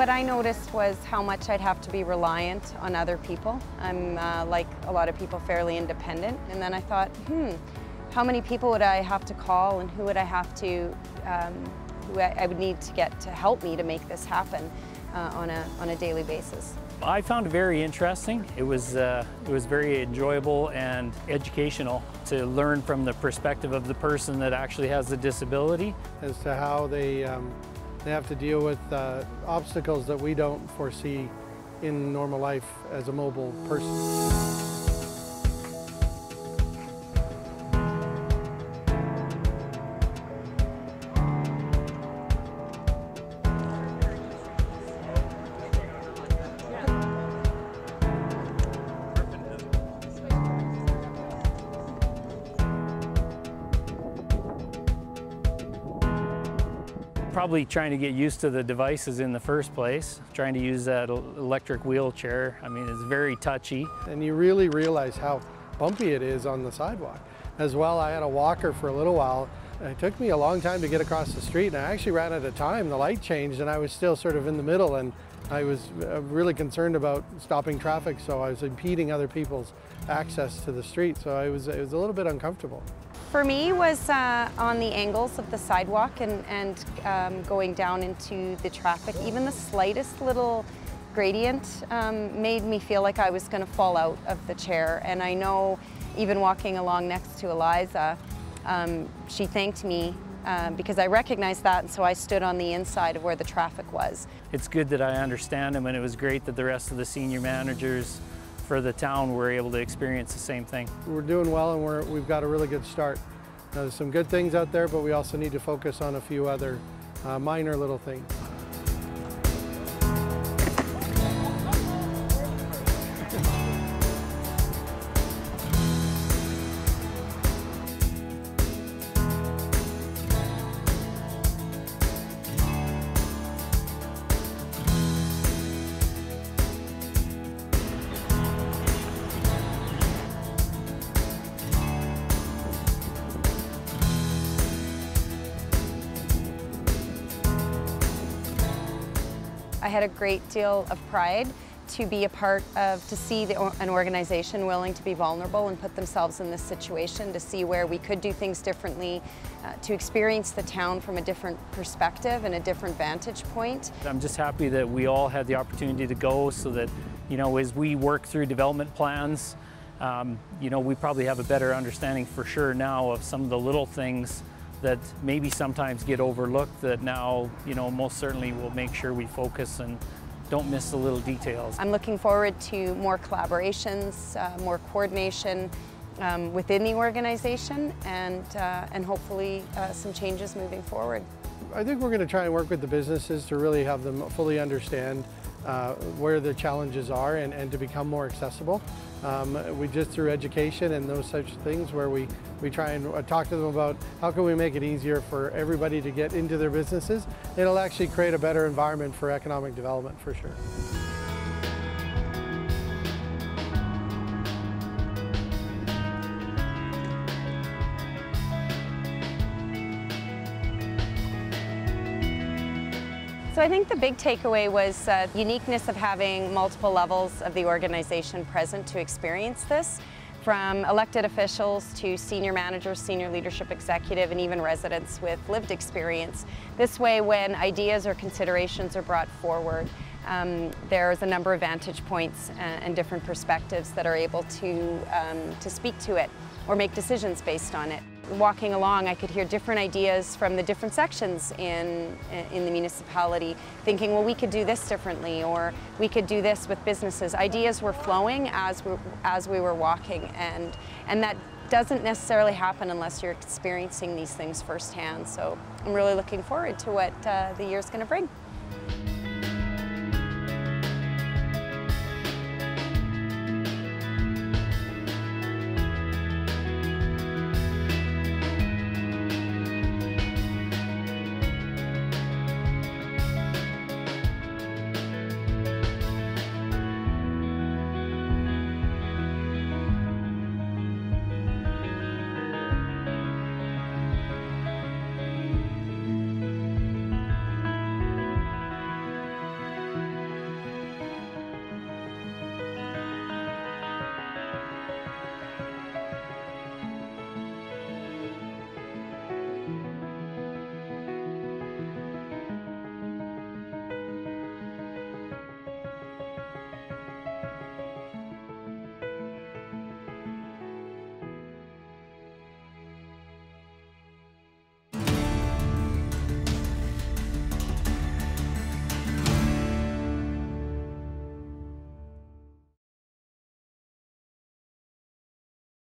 What I noticed was how much I'd have to be reliant on other people. I'm, like a lot of people, fairly independent. And then I thought, how many people would I have to call, and who would I have to, who I would need to get to help me to make this happen on a daily basis. I found it very interesting. It was very enjoyable and educational to learn from the perspective of the person that actually has the disability. As to how they have to deal with obstacles that we don't foresee in normal life as a mobile person. Probably trying to get used to the devices in the first place, trying to use that electric wheelchair. I mean, it's very touchy. And you really realize how bumpy it is on the sidewalk. As well, I had a walker for a little while. It took me a long time to get across the street, and I actually ran out of time. The light changed and I was still sort of in the middle, and I was really concerned about stopping traffic, so I was impeding other people's access to the street. So it was a little bit uncomfortable. For me was on the angles of the sidewalk and going down into the traffic. Even the slightest little gradient made me feel like I was going to fall out of the chair. And I know even walking along next to Eliza, she thanked me because I recognized that, and so I stood on the inside of where the traffic was. It's good that I understand them, and it was great that the rest of the senior managers for the town were able to experience the same thing. We're doing well, and we've got a really good start. There's some good things out there, but we also need to focus on a few other minor little things. I had a great deal of pride to be a part of, to see an organization willing to be vulnerable and put themselves in this situation, to see where we could do things differently, to experience the town from a different perspective and a different vantage point. I'm just happy that we all had the opportunity to go, so that, you know, as we work through development plans, you know, we probably have a better understanding for sure now of some of the little things that maybe sometimes get overlooked, that now, you know, most certainly we'll make sure we focus and don't miss the little details. I'm looking forward to more collaborations, more coordination within the organization, and hopefully some changes moving forward. I think we're going to try and work with the businesses to really have them fully understand where the challenges are, and to become more accessible. We just, through education and those such things, where we try and talk to them about how can we make it easier for everybody to get into their businesses. It'll actually create a better environment for economic development, for sure. So I think the big takeaway was the uniqueness of having multiple levels of the organization present to experience this, from elected officials to senior managers, senior leadership executive, and even residents with lived experience. This way, when ideas or considerations are brought forward, there's a number of vantage points and different perspectives that are able to speak to it or make decisions based on it. Walking along, I could hear different ideas from the different sections in the municipality, thinking, well, we could do this differently, or we could do this with businesses. Ideas were flowing as we were walking, and that doesn't necessarily happen unless you're experiencing these things firsthand. So I'm really looking forward to what the year's going to bring.